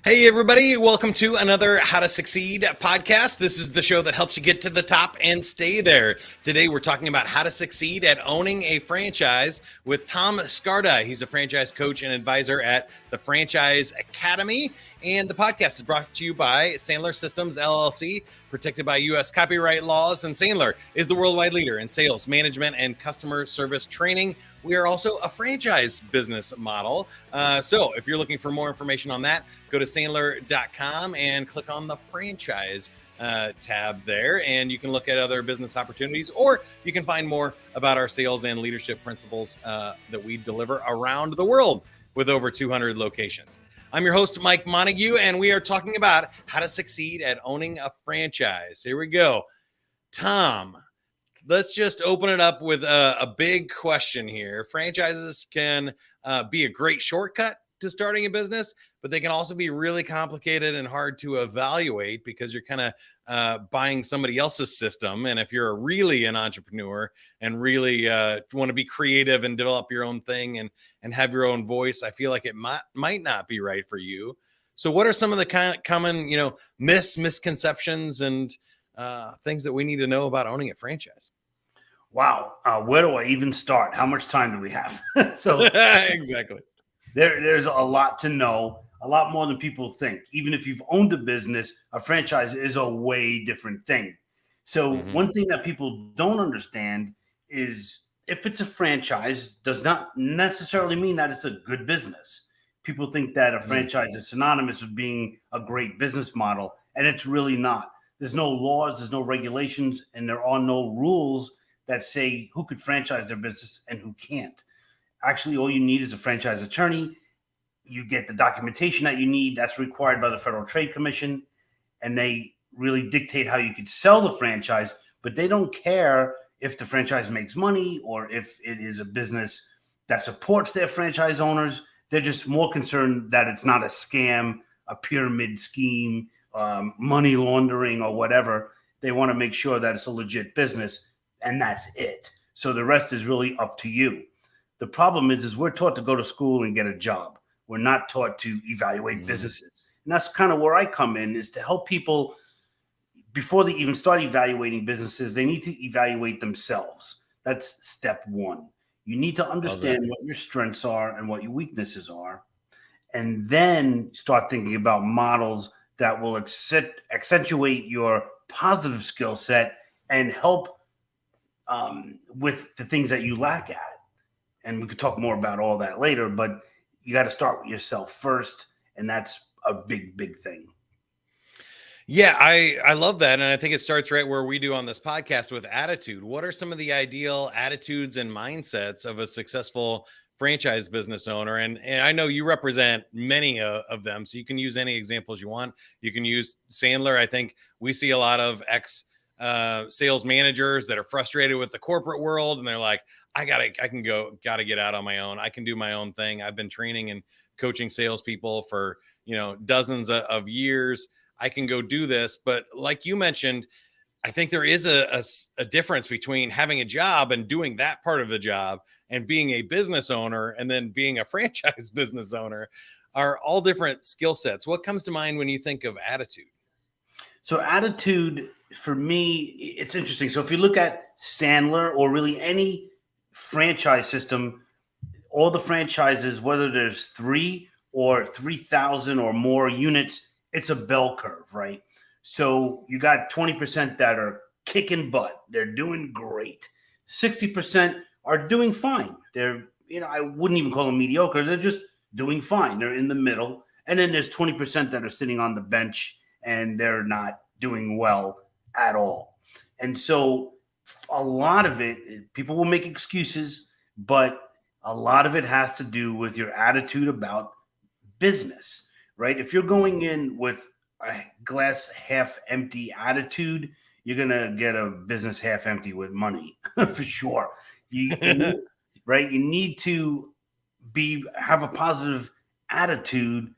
Hey, everybody. Welcome to another How to Succeed podcast. This is the show that helps you get to the top and stay there. Today, we're talking about how to succeed at owning a franchise with Tom Scarda. He's a franchise coach and advisor at the Franchise Academy. And the podcast is brought to you by Sandler Systems, LLC, protected by U.S. copyright laws. And Sandler is the worldwide leader in sales, management, and customer service training. We are also a franchise business model. So if you're looking for more information on that, go to Sandler.com and click on the franchise tab there. And you can look at other business opportunities, or you can find more about our sales and leadership principles that we deliver around the world with over 200 locations. I'm your host, Mike Montague, and we are talking about how to succeed at owning a franchise. Here we go. Tom, let's just open it up with a big question here. Franchises can be a great shortcut to starting a business, but they can also be really complicated and hard to evaluate because you're kind of buying somebody else's system. And if you're really an entrepreneur and really want to be creative and develop your own thing and have your own voice, I feel like it might not be right for you. So what are some of the common, misconceptions and things that we need to know about owning a franchise? Wow. Where do I even start? How much time do we have? So Exactly. There's a lot to know, a lot more than people think. Even if you've owned a business, a franchise is a way different thing. So one thing that people don't understand is if it's a franchise does not necessarily mean that it's a good business. People think that a franchise is synonymous with being a great business model, and it's really not. There's no laws, there's no regulations, and there are no rules that say who could franchise their business and who can't. Actually, all you need is a franchise attorney. You get the documentation that you need. That's required by the Federal Trade Commission. And they really dictate how you could sell the franchise, but they don't care if the franchise makes money or if it is a business that supports their franchise owners. They're just more concerned that it's not a scam, a pyramid scheme, money laundering or whatever. They want to make sure that it's a legit business, and that's it. So the rest is really up to you. The problem is we're taught to go to school and get a job. We're not taught to evaluate businesses. And that's kind of where I come in, is to help people before they even start evaluating businesses. They need to evaluate themselves. That's step one. You need to understand what your strengths are and what your weaknesses are, and then start thinking about models that will accentuate your positive skill set and help with the things that you lack at. And we could talk more about all that later, but you got to start with yourself first. And that's a big, big thing. Yeah, I love that. And I think it starts right where we do on this podcast with attitude. What are some of the ideal attitudes and mindsets of a successful franchise business owner? And I know you represent many of them, so you can use any examples you want. You can use Sandler. I think we see a lot of sales managers that are frustrated with the corporate world, and they're like, gotta get out on my own. I can do my own thing. I've been training and coaching salespeople for, dozens of years. I can go do this. But like you mentioned, I think there is a difference between having a job and doing that part of the job and being a business owner and then being a franchise business owner are all different skill sets. What comes to mind when you think of attitude? So attitude, for me, it's interesting. So if you look at Sandler or really any franchise system, all the franchises, whether there's 3 or 3,000 or more units, it's a bell curve, right? So you got 20% that are kicking butt. They're doing great. 60% are doing fine. They're, I wouldn't even call them mediocre. They're just doing fine. They're in the middle. And then there's 20% that are sitting on the bench and they're not doing well at all. And so a lot of it, people will make excuses, but a lot of it has to do with your attitude about business, right? If you're going in with a glass half empty attitude, you're going to get a business half empty with money for sure. Right? You need to have a positive attitude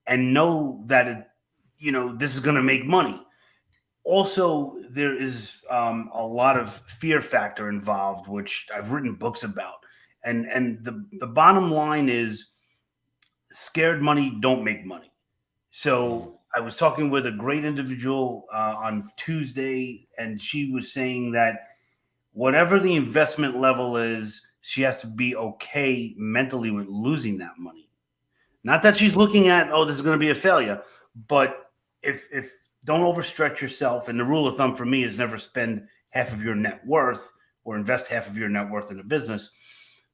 and know that this is going to make money. Also, there is a lot of fear factor involved, which I've written books about. And the bottom line is scared money don't make money. So I was talking with a great individual on Tuesday, and she was saying that whatever the investment level is, she has to be okay mentally with losing that money. Not that she's looking at, oh, this is going to be a failure, but if don't overstretch yourself. And the rule of thumb for me is never spend half of your net worth or invest half of your net worth in a business.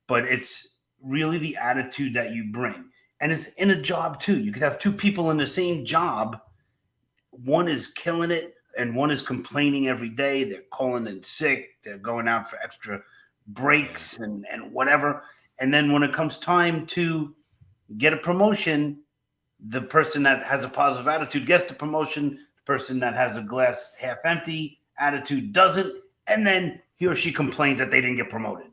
But it's really the attitude that you bring. And it's in a job too. You could have two people in the same job. One is killing it and one is complaining every day. They're calling in sick. They're going out for extra breaks and whatever. And then when it comes time to get a promotion, the person that has a positive attitude gets the promotion. The person that has a glass half empty attitude doesn't. And then he or she complains that they didn't get promoted.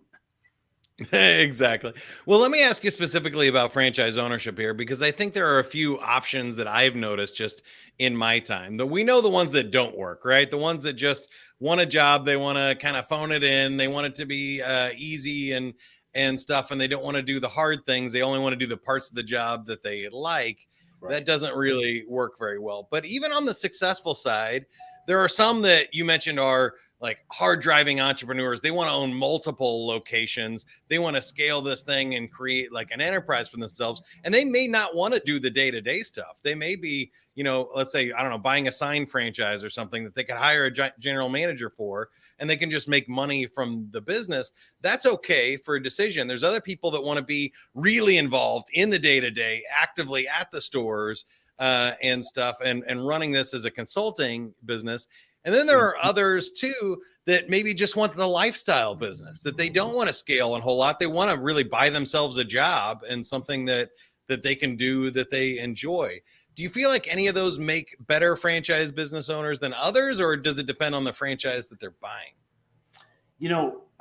Exactly. Well, let me ask you specifically about franchise ownership here, because I think there are a few options that I've noticed just in my time. We know the ones that don't work, right? The ones that just want a job, they want to kind of phone it in, they want it to be easy and stuff, and they don't want to do the hard things. They only want to do the parts of the job that they like. Right. That doesn't really work very well. But even on the successful side, there are some that you mentioned are like hard driving entrepreneurs. They want to own multiple locations. They want to scale this thing and create like an enterprise for themselves. And they may not want to do the day-to-day stuff. They may be, let's say, I don't know, buying a sign franchise or something that they could hire a general manager for, and they can just make money from the business. That's okay for a decision. There's other people that want to be really involved in the day-to-day, actively at the stores and stuff, and running this as a consulting business. And then there are others too that maybe just want the lifestyle business, that they don't want to scale a whole lot. They want to really buy themselves a job and something that they can do that they enjoy. Do you feel like any of those make better franchise business owners than others, or does it depend on the franchise that they're buying?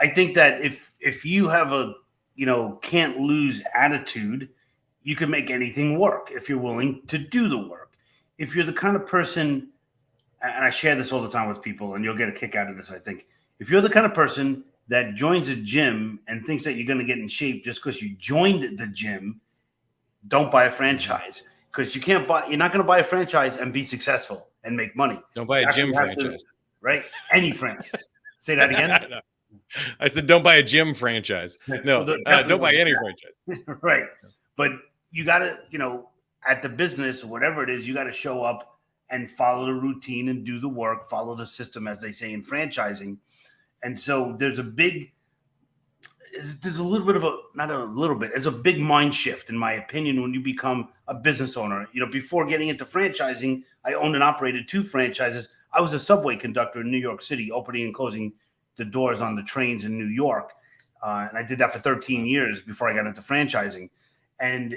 I think that if you have a, can't lose attitude, you can make anything work if you're willing to do the work. If you're the kind of person, and I share this all the time with people, and you'll get a kick out of this, I think. If you're the kind of person that joins a gym and thinks that you're going to get in shape just because you joined the gym, don't buy a franchise, because you're not going to buy a franchise and be successful and make money. Don't buy a gym franchise. Right? Any franchise. Say that again. No. I said, don't buy a gym franchise. No, don't buy any franchise. Right. But you got to, at the business, whatever it is, you got to show up and follow the routine and do the work, follow the system, as they say in franchising. And so there's a big mind shift, in my opinion, when you become a business owner. Before getting into franchising, I owned and operated 2 franchises. I was a subway conductor in New York City, opening and closing the doors on the trains in New York. And I did that for 13 years before I got into franchising. And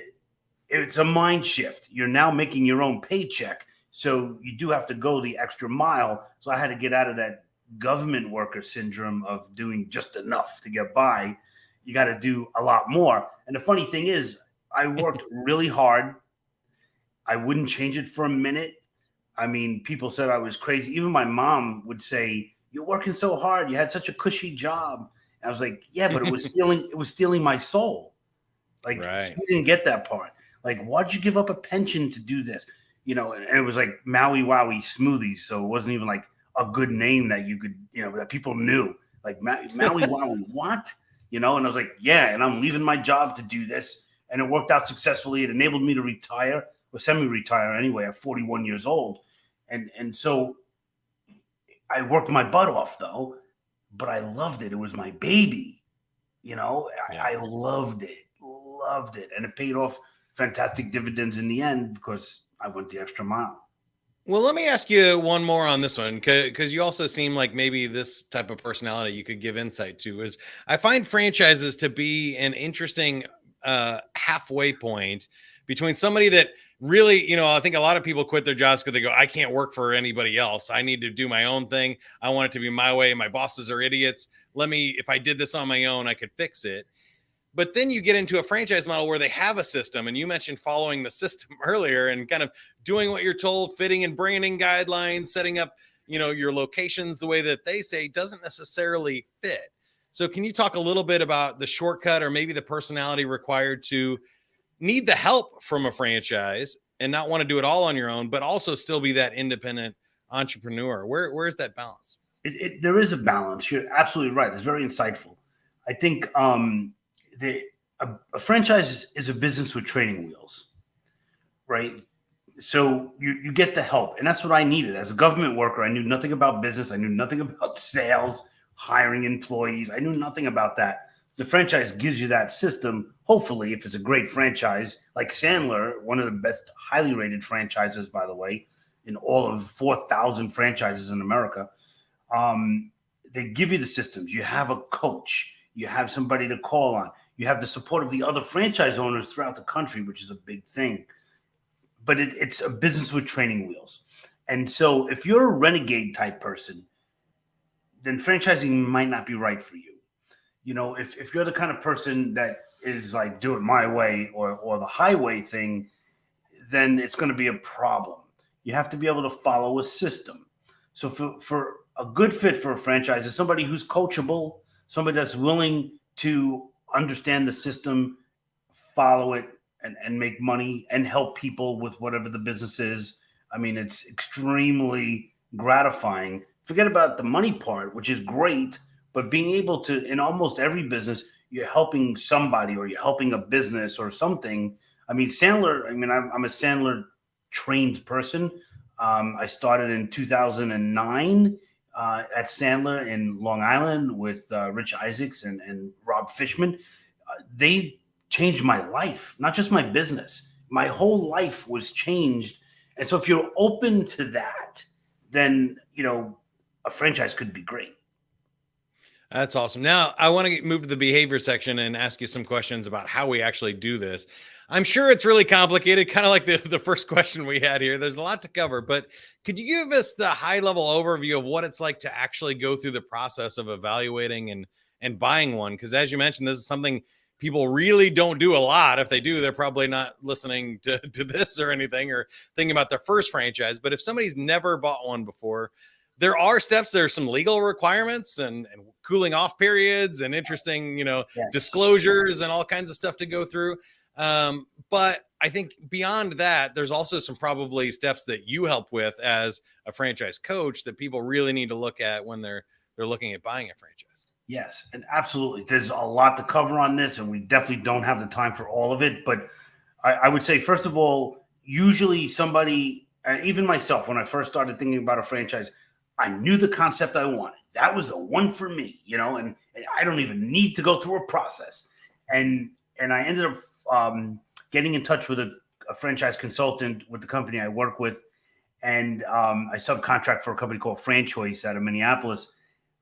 it's a mind shift. You're now making your own paycheck. So you do have to go the extra mile. So I had to get out of that government worker syndrome of doing just enough to get by. You got to do a lot more. And the funny thing is, I worked really hard. I wouldn't change it for a minute. I mean, people said I was crazy. Even my mom would say, "You're working so hard. You had such a cushy job." And I was like, "Yeah, but it was stealing my soul." Like, right. So I didn't get that part. Like, why'd you give up a pension to do this? And it was like Maui Wowie Smoothies. So it wasn't even like a good name that you could, that people knew. Like Maui Wowie, what? And I was like, yeah, and I'm leaving my job to do this. And it worked out successfully. It enabled me to retire, or semi-retire anyway, at 41 years old. And so I worked my butt off, though, but I loved it. It was my baby. I loved it. And it paid off fantastic dividends in the end because I went the extra mile. Well, let me ask you one more on this one, because you also seem like maybe this type of personality you could give insight to. Is I find franchises to be an interesting halfway point between somebody that really, I think a lot of people quit their jobs because they go, I can't work for anybody else. I need to do my own thing. I want it to be my way. My bosses are idiots. If I did this on my own, I could fix it. But then you get into a franchise model where they have a system, and you mentioned following the system earlier and kind of doing what you're told, fitting and branding guidelines, setting up, your locations the way that they say doesn't necessarily fit. So can you talk a little bit about the shortcut or maybe the personality required to need the help from a franchise and not want to do it all on your own, but also still be that independent entrepreneur? Where's that balance? There is a balance. You're absolutely right. It's very insightful. I think a franchise is a business with training wheels, right? So you get the help, and that's what I needed as a government worker. I knew nothing about business. I knew nothing about sales, hiring employees. I knew nothing about that. The franchise gives you that system. Hopefully, if it's a great franchise like Sandler, one of the best highly rated franchises, by the way, in all of 4,000 franchises in America, they give you the systems. You have a coach. You have somebody to call on. You have the support of the other franchise owners throughout the country, which is a big thing. But it's a business with training wheels. And so if you're a renegade type person, then franchising might not be right for you. You know, if you're the kind of person that is like, do it my way or the highway thing, then it's going to be a problem. You have to be able to follow a system. So for a good fit for a franchise is somebody who's coachable, somebody that's willing to understand the system, follow it, and make money and help people with whatever the business is. I mean, it's extremely gratifying. Forget about the money part, which is great, but being able to, in almost every business, you're helping somebody or you're helping a business or something. I mean, Sandler, I'm a Sandler trained person. I started in 2009 at Sandler in Long Island with Rich Isaacs and Rob Fishman. They changed my life, not just my business. My whole life was changed. And so if you're open to that, then, you know, a franchise could be great. That's awesome. Now, I want to move to the behavior section and ask you some questions about how we actually do this. I'm sure it's really complicated, kind of like the first question we had here. There's a lot to cover, but could you give us the high-level overview of what it's like to actually go through the process of evaluating and buying one? Because as you mentioned, this is something people really don't do a lot. If they do, they're probably not listening to this or anything or thinking about their first franchise. But if somebody's never bought one before, there are steps. There's some legal requirements and cooling off periods and interesting, yes, disclosures and all kinds of stuff to go through. But I think beyond that, there's also some probably steps that you help with as a franchise coach that people really need to look at when they're looking at buying a franchise. Yes, and absolutely. There's a lot to cover on this, and we definitely don't have the time for all of it. But I would say, first of all, usually somebody, even myself, when I first started thinking about a franchise, I knew the concept I wanted. That was the one for me, and I don't even need to go through a process. And I ended up getting in touch with a franchise consultant with the company I work with, and I subcontract for a company called Franchise out of Minneapolis.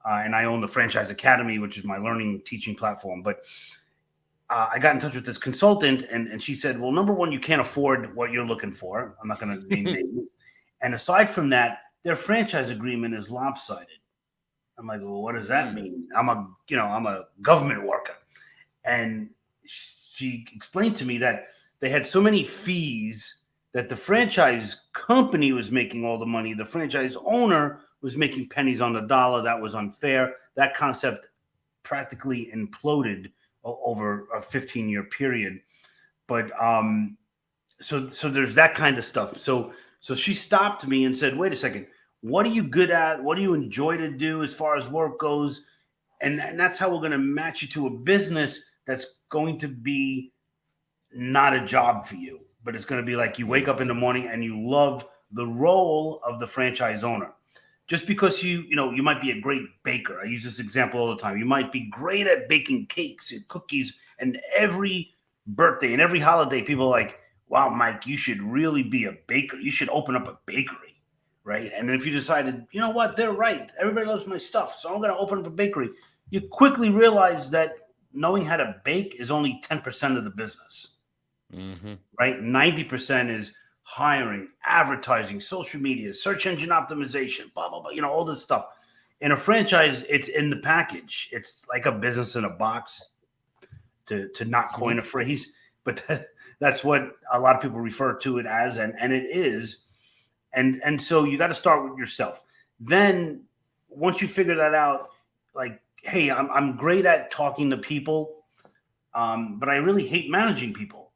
And I own the Franchise Academy, which is my learning teaching platform. But I got in touch with this consultant, and she said, well, number one, you can't afford what you're looking for. I'm not going to name names. And aside from that, their franchise agreement is lopsided. I'm like, well, what does that mean? I'm a government worker. And she explained to me that they had so many fees that the franchise company was making all the money. The franchise owner was making pennies on the dollar. That was unfair. That concept practically imploded over a 15-year period. But so there's that kind of stuff. So she stopped me and said, wait a second, what are you good at? What do you enjoy to do as far as work goes? And that's how we're going to match you to a business that's going to be not a job for you, but it's going to be like you wake up in the morning and you love the role of the franchise owner. Just because you might be a great baker. I use this example all the time. You might be great at baking cakes and cookies, and every birthday and every holiday, people are like, wow, Mike, you should really be a baker. You should open up a bakery, right? And if you decided, you know what, they're right. Everybody loves my stuff, so I'm going to open up a bakery. You quickly realize that knowing how to bake is only 10% of the business, right? 90% is hiring, advertising, social media, search engine optimization, blah, blah, blah, all this stuff. In a franchise, it's in the package. It's like a business in a box, to not coin a phrase, but that's what a lot of people refer to it as, and it is. And so you got to start with yourself. Then once you figure that out, like, hey, I'm great at talking to people, but I really hate managing people.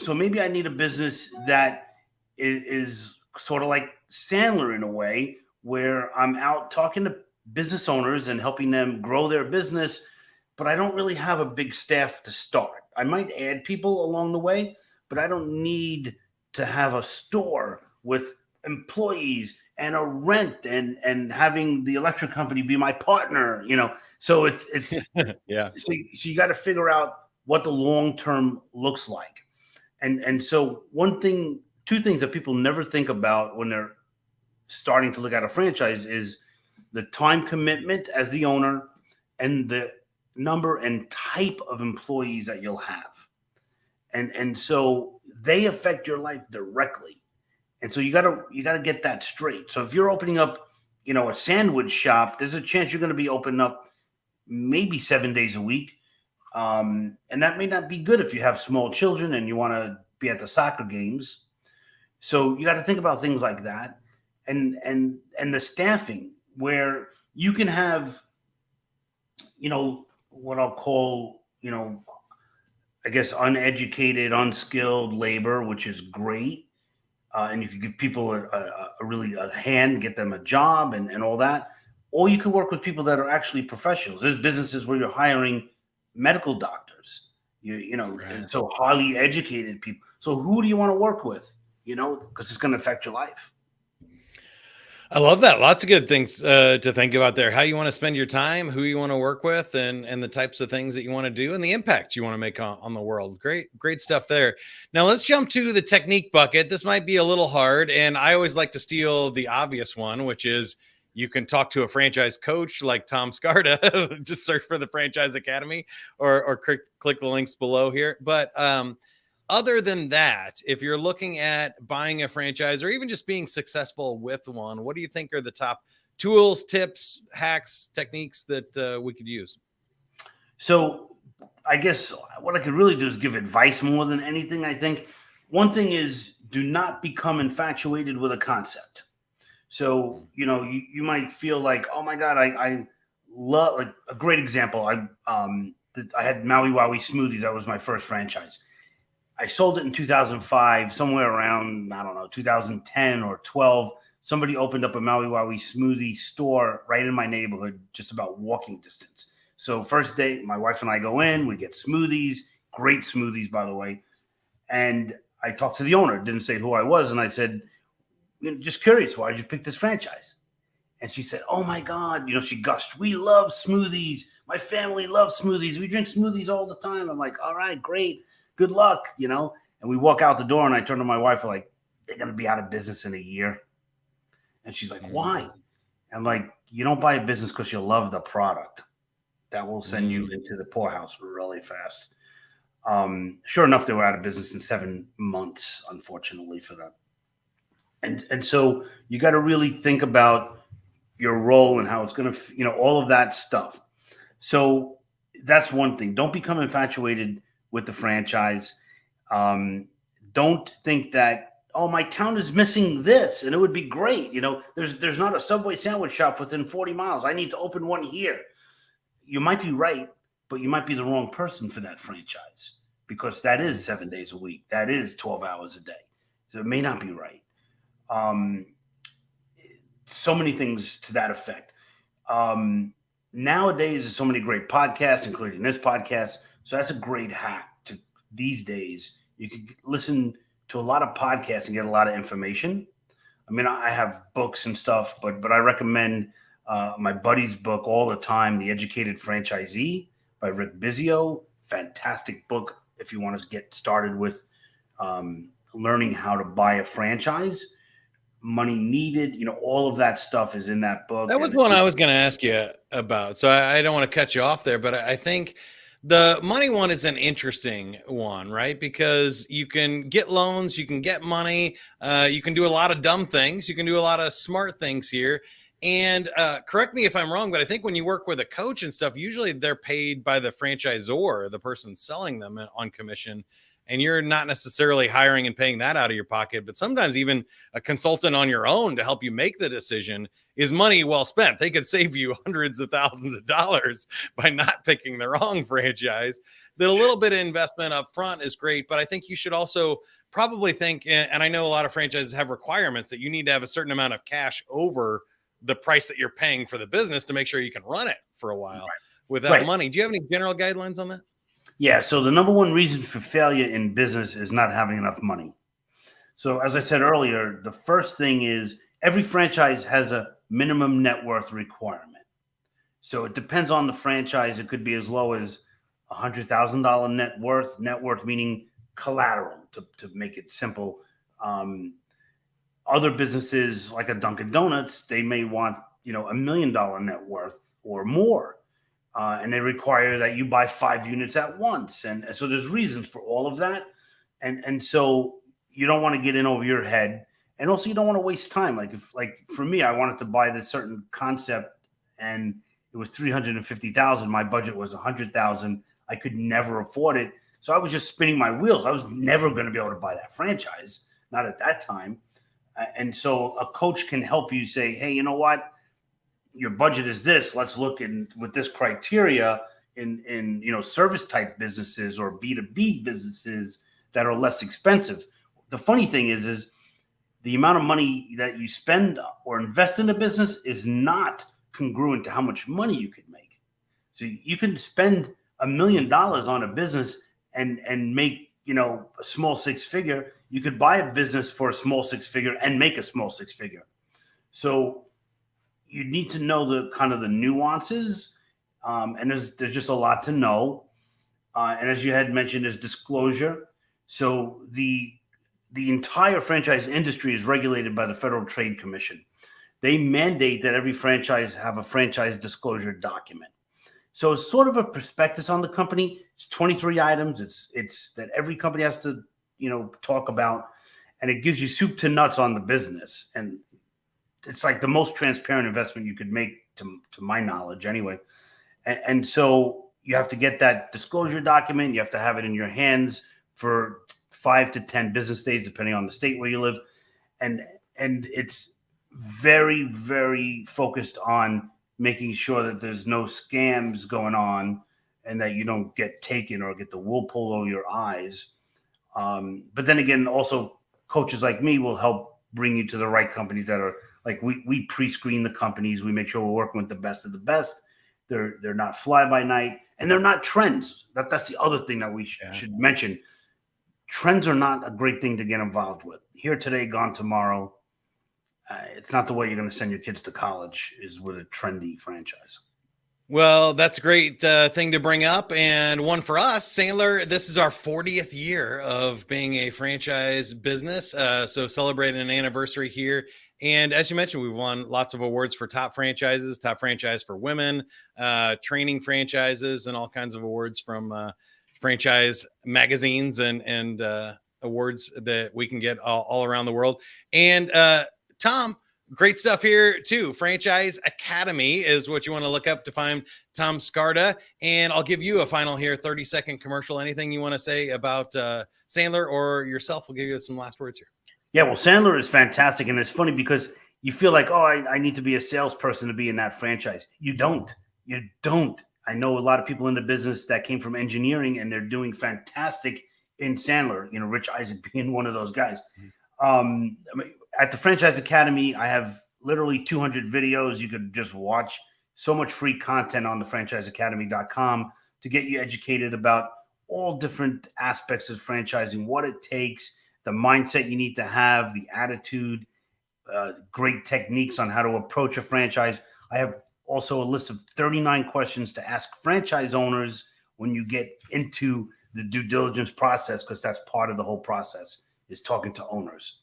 So maybe I need a business that is sort of like Sandler in a way, where I'm out talking to business owners and helping them grow their business, but I don't really have a big staff to start. I might add people along the way, but I don't need to have a store with employees and a rent and having the electric company be my partner, So it's Yeah. so you got to figure out what the long term looks like. And so two things that people never think about when they're starting to look at a franchise is the time commitment as the owner and the number and type of employees that you'll have. And so they affect your life directly. And so you gotta get that straight. So if you're opening up, a sandwich shop, there's a chance you're going to be opening up maybe 7 days a week. And that may not be good if you have small children and you want to be at the soccer games. So you got to think about things like that, and the staffing, where you can have, what I'll call, I guess, uneducated, unskilled labor, which is great. And you could give people a hand, get them a job and all that. Or you could work with people that are actually professionals. There's businesses where you're hiring medical doctors, Right. so highly educated people. So who do you want to work with? Because it's going to affect your life. I love that. Lots of good things to think about there. How you want to spend your time, who you want to work with, and the types of things that you want to do, and the impact you want to make on the world. Great stuff there. Now let's jump to the technique bucket. This might be a little hard, and I always like to steal the obvious one, which is you can talk to a franchise coach like Tom Scarda. Just search for the Franchise Academy or click the links below here. But other than that, if you're looking at buying a franchise or even just being successful with one, what do you think are the top tools, tips, hacks, techniques that we could use? So I guess what I could really do is give advice more than anything. I think one thing is, do not become infatuated with a concept. So, you might feel like, oh my God, I love, like, a great example. I had Maui Wowie Smoothies. That was my first franchise. I sold it in 2005, somewhere around, I don't know, 2010 or 12. Somebody opened up a Maui Wowie smoothie store right in my neighborhood, just about walking distance. So first day, my wife and I go in, we get smoothies, great smoothies, by the way. And I talked to the owner, didn't say who I was. And I said, just curious, why did you pick this franchise? And she said, oh my God, she gushed, we love smoothies. My family loves smoothies. We drink smoothies all the time. I'm like, all right, great. Good luck, And we walk out the door and I turn to my wife, like, they're going to be out of business in a year. And she's like, why? I'm like, you don't buy a business because you love the product. That will send you into the poorhouse really fast. Sure enough, they were out of business in 7 months, unfortunately for them. And so you got to really think about your role and how it's going to, all of that stuff. So that's one thing. Don't become infatuated with the franchise. Don't think that, oh, my town is missing this and it would be great. There's not a Subway sandwich shop within 40 miles. I need to open one here. You might be right, but you might be the wrong person for that franchise, because that is 7 days a week. That is 12 hours a day. So it may not be right. So many things to that effect. Nowadays, there's so many great podcasts, including this podcast. So that's a great hack. These days, you could listen to a lot of podcasts and get a lot of information. I mean, I have books and stuff, but I recommend my buddy's book all the time, The Educated Franchisee by Rick Bizio. Fantastic book if you want to get started with learning how to buy a franchise. Money Needed, all of that stuff is in that book. That was one I was going to ask you about. So I don't want to cut you off there, but I think the money one is an interesting one, right? Because you can get loans, you can get money, you can do a lot of dumb things, you can do a lot of smart things here. And correct me if I'm wrong, but I think when you work with a coach and stuff, usually they're paid by the franchisor, the person selling them on commission. and you're not necessarily hiring and paying that out of your pocket, but sometimes even a consultant on your own to help you make the decision is money well spent. They could save you hundreds of thousands of dollars by not picking the wrong franchise. That a little bit of investment up front is great, but I think you should also probably think, and I know a lot of franchises have requirements that you need to have a certain amount of cash over the price that you're paying for the business to make sure you can run it for a while without money. Do you have any general guidelines on that? Yeah. So the number one reason for failure in business is not having enough money. So as I said earlier, the first thing is every franchise has a minimum net worth requirement. So it depends on the franchise. It could be as low as $100,000 net worth. Net worth meaning collateral, to make it simple. Other businesses like a Dunkin' Donuts, they may want $1 million net worth or more, and they require that you buy 5 units at once. And so there's reasons for all of that, and so you don't want to get in over your head, and also you don't want to waste time. Like for me, I wanted to buy this certain concept, and it was $350,000. My budget was $100,000. I could never afford it. So I was just spinning my wheels. I was never going to be able to buy that franchise, not at that time. And so a coach can help you say, hey, you know what? Your budget is this. Let's look with this criteria in service type businesses or B2B businesses that are less expensive. The funny thing is the amount of money that you spend or invest in a business is not congruent to how much money you could make. So you can spend $1 million on a business and make, a small 6-figure. You could buy a business for a small 6-figure and make a small 6-figure. So you need to know the kind of the nuances. And there's just a lot to know. And as you had mentioned, there's disclosure. So the entire franchise industry is regulated by the Federal Trade Commission. They mandate that every franchise have a franchise disclosure document. So it's sort of a prospectus on the company. It's 23 items. It's that every company has to, talk about, and it gives you soup to nuts on the business. And it's like the most transparent investment you could make, to my knowledge, anyway. And so you have to get that disclosure document. You have to have it in your hands for 5 to 10 business days, depending on the state where you live. And it's very, very focused on making sure that there's no scams going on and that you don't get taken or get the wool pulled over your eyes. But then again, also coaches like me will help bring you to the right companies that are like, we pre-screen the companies. We make sure we're working with the best of the best. They're not fly by night, and they're not trends. That's the other thing that we should mention. Trends are not a great thing to get involved with. Here today, gone tomorrow. It's not the way you're going to send your kids to college, is with a trendy franchise. Well, that's a great thing to bring up. And one for us, Sandler, this is our 40th year of being a franchise business. So celebrating an anniversary here. And as you mentioned, we've won lots of awards for top franchises, top franchise for women, training franchises, and all kinds of awards from franchise magazines and awards that we can get all around the world. And Tom, great stuff here too. Franchise Academy is what you want to look up to find Tom Scarda. And I'll give you a final here, 30-second commercial. Anything you want to say about Sandler or yourself? We'll give you some last words here. Yeah, well, Sandler is fantastic. And it's funny because you feel like, I need to be a salesperson to be in that franchise. You don't. I know a lot of people in the business that came from engineering, and they're doing fantastic in Sandler, Rich Eisen being one of those guys. At the Franchise Academy, I have literally 200 videos you could just watch. So much free content on the franchiseacademy.com to get you educated about all different aspects of franchising, what it takes, the mindset you need to have, the attitude, great techniques on how to approach a franchise. I have also a list of 39 questions to ask franchise owners when you get into the due diligence process, because that's part of the whole process, is talking to owners.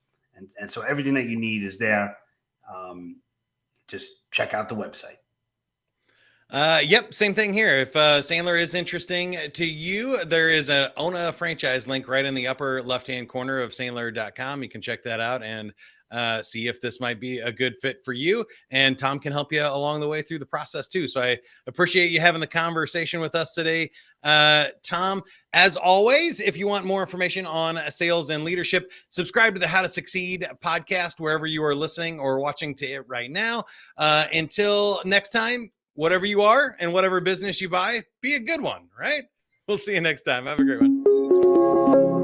And so everything that you need is there. Just check out the website. Yep, same thing here. If Sandler is interesting to you, there is own a franchise link right in the upper left-hand corner of Sandler.com. You can check that out. And see if this might be a good fit for you. And Tom can help you along the way through the process too. So I appreciate you having the conversation with us today. Tom, as always, if you want more information on sales and leadership, subscribe to the How to Succeed podcast wherever you are listening or watching to it right now. Until next time, whatever you are and whatever business you buy, be a good one, right? We'll see you next time. Have a great one.